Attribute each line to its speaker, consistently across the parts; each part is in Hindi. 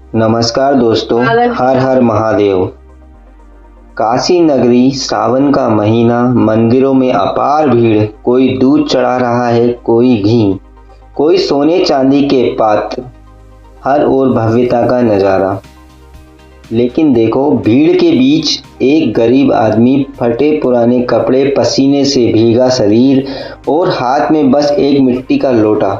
Speaker 1: नमस्कार दोस्तों, हर हर महादेव। काशी नगरी, सावन का महीना, मंदिरों में अपार भीड़। कोई दूध चढ़ा रहा है, कोई घी, कोई सोने चांदी के पात्र। हर ओर भव्यता का नज़ारा। लेकिन देखो, भीड़ के बीच एक गरीब आदमी, फटे पुराने कपड़े, पसीने से भीगा शरीर और हाथ में बस एक मिट्टी का लोटा।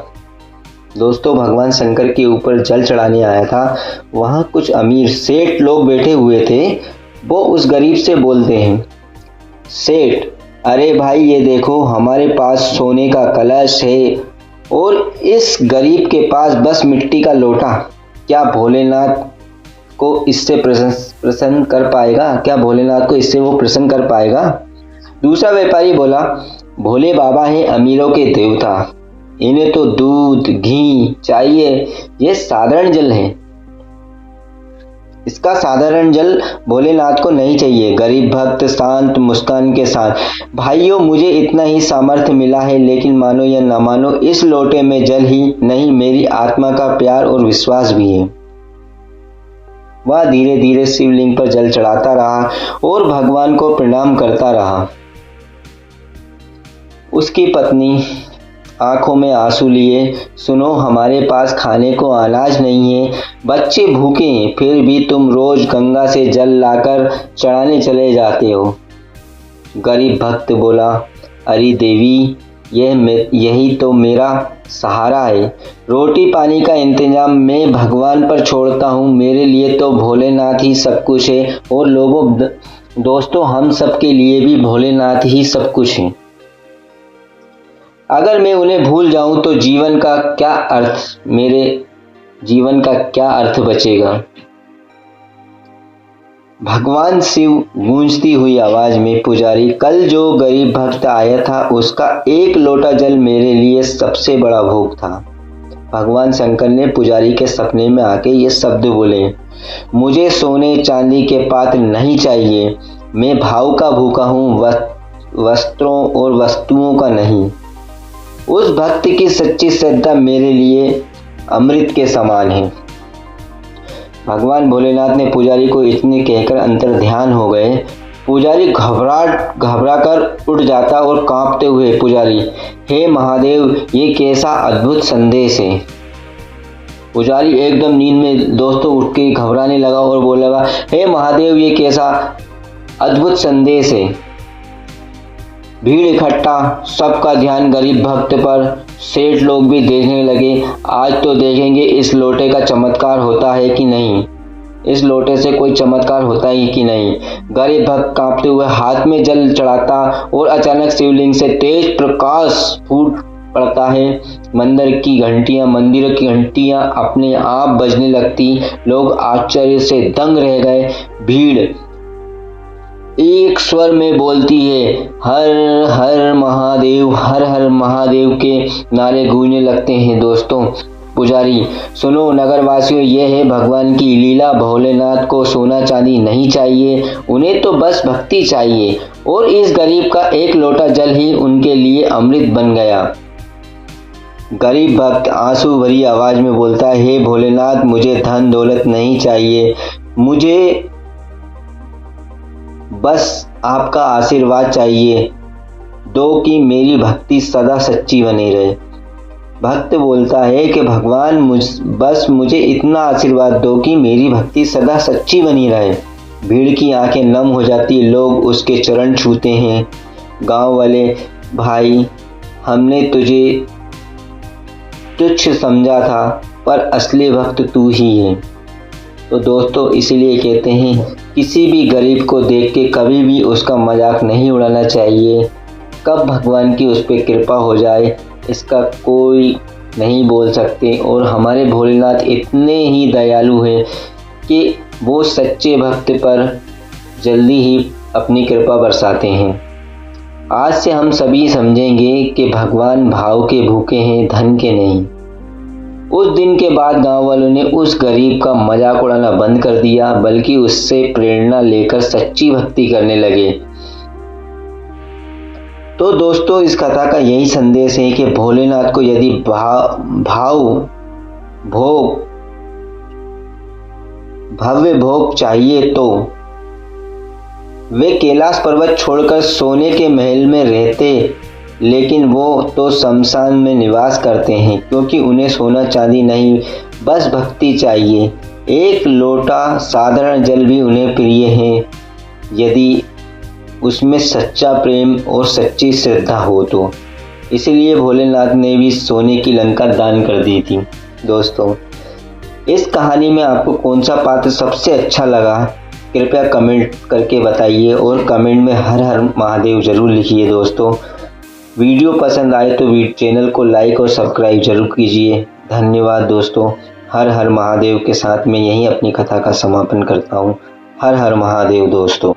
Speaker 1: दोस्तों, भगवान शंकर के ऊपर जल चढ़ाने आया था। वहाँ कुछ अमीर सेठ लोग बैठे हुए थे। वो उस गरीब से बोलते हैं, सेठ, अरे भाई ये देखो, हमारे पास सोने का कलश है और इस गरीब के पास बस मिट्टी का लोटा। क्या भोलेनाथ को इससे प्रसन्न कर पाएगा? क्या भोलेनाथ को इससे वो प्रसन्न कर पाएगा? दूसरा व्यापारी बोला, भोले बाबा हैं अमीरों के देवता, इन्हें तो दूध घी चाहिए, ये साधारण जल है। इसका साधारण जल भोलेनाथ को नहीं चाहिए। गरीब भक्त शांत मुस्कान के साथ, भाइयों, मुझे इतना ही सामर्थ्य मिला है, लेकिन मानो या ना मानो, इस लोटे में जल ही नहीं, मेरी आत्मा का प्यार और विश्वास भी है। वह धीरे धीरे शिवलिंग पर जल चढ़ाता रहा और भगवान को प्रणाम करता रहा। उसकी पत्नी आंखों में आंसू लिए, सुनो, हमारे पास खाने को अनाज नहीं है, बच्चे भूखे हैं, फिर भी तुम रोज गंगा से जल लाकर चढ़ाने चले जाते हो। गरीब भक्त बोला, अरे देवी, यही तो मेरा सहारा है। रोटी पानी का इंतजाम मैं भगवान पर छोड़ता हूँ, मेरे लिए तो भोलेनाथ ही सब कुछ है। और लोगों, दोस्तों, हम सब के लिए भी भोलेनाथ ही सब कुछ है। अगर मैं उन्हें भूल जाऊं तो मेरे जीवन का क्या अर्थ बचेगा? भगवान शिव गूंजती हुई आवाज में, पुजारी, कल जो गरीब भक्त आया था उसका एक लोटा जल मेरे लिए सबसे बड़ा भोग था। भगवान शंकर ने पुजारी के सपने में आके ये शब्द बोले, मुझे सोने चांदी के पात्र नहीं चाहिए, मैं भाव का भूखा हूँ, वस्त्रों और वस्तुओं का नहीं। उस भक्त की सच्ची श्रद्धा मेरे लिए अमृत के समान है। भगवान भोलेनाथ ने पुजारी को इतने कहकर अंतर ध्यान हो गए। पुजारी घबरा कर उठ जाता और कांपते हुए, पुजारी, हे महादेव, ये कैसा अद्भुत संदेश है। पुजारी एकदम नींद में दोस्तों उठ के घबराने लगा और बोलने लगा, हे महादेव, ये कैसा अद्भुत संदेश है। भीड़ इकट्ठा, सबका ध्यान गरीब भक्त पर। सेठ लोग भी देखने लगे। आज तो देखेंगे इस लोटे का चमत्कार होता है कि नहीं, इस लोटे से कोई चमत्कार होता है कि नहीं। गरीब भक्त कांपते हुए हाथ में जल चढ़ाता और अचानक शिवलिंग से तेज प्रकाश फूट पड़ता है। मंदिर की घंटियां अपने आप बजने लगती। लोग आश्चर्य से दंग रह गए। भीड़ एक स्वर में बोलती है, हर हर महादेव, हर हर महादेव के नारे गूंजने लगते हैं। दोस्तों, पुजारी, सुनो नगरवासियों, यह है भगवान की लीला। भोलेनाथ को सोना चांदी नहीं चाहिए, उन्हें तो बस भक्ति चाहिए, और इस गरीब का एक लोटा जल ही उनके लिए अमृत बन गया। गरीब भक्त आंसू भरी आवाज में बोलता है, हे भोलेनाथ, मुझे धन दौलत नहीं चाहिए, मुझे बस आपका आशीर्वाद चाहिए, दो कि मेरी भक्ति सदा सच्ची बनी रहे। भक्त बोलता है कि भगवान, बस मुझे इतना आशीर्वाद दो कि मेरी भक्ति सदा सच्ची बनी रहे। भीड़ की आंखें नम हो जाती। लोग उसके चरण छूते हैं। गांव वाले, भाई, हमने तुझे तुच्छ समझा था, पर असली भक्त तू ही है। तो दोस्तों, इसीलिए कहते हैं, किसी भी गरीब को देख के कभी भी उसका मजाक नहीं उड़ाना चाहिए। कब भगवान की उस पर कृपा हो जाए, इसका कोई नहीं बोल सकते। और हमारे भोलेनाथ इतने ही दयालु हैं कि वो सच्चे भक्त पर जल्दी ही अपनी कृपा बरसाते हैं। आज से हम सभी समझेंगे कि भगवान भाव के भूखे हैं, धन के नहीं। उस दिन के बाद गांव वालों ने उस गरीब का मजाक उड़ाना बंद कर दिया, बल्कि उससे प्रेरणा लेकर सच्ची भक्ति करने लगे। तो दोस्तों, इस कथा का यही संदेश है कि भोलेनाथ को यदि भाव भोग भव्य भोग चाहिए तो वे कैलाश पर्वत छोड़कर सोने के महल में रहते, लेकिन वो तो शमशान में निवास करते हैं, क्योंकि उन्हें सोना चांदी नहीं, बस भक्ति चाहिए। एक लोटा साधारण जल भी उन्हें प्रिय है, यदि उसमें सच्चा प्रेम और सच्ची श्रद्धा हो तो। इसलिए भोलेनाथ ने भी सोने की लंका दान कर दी थी। दोस्तों, इस कहानी में आपको कौन सा पात्र सबसे अच्छा लगा, कृपया कमेंट करके बताइए, और कमेंट में हर हर महादेव जरूर लिखिए। दोस्तों, वीडियो पसंद आए तो चैनल को लाइक और सब्सक्राइब जरूर कीजिए। धन्यवाद दोस्तों। हर हर महादेव के साथ मैं यहीं अपनी कथा का समापन करता हूँ। हर हर महादेव दोस्तों।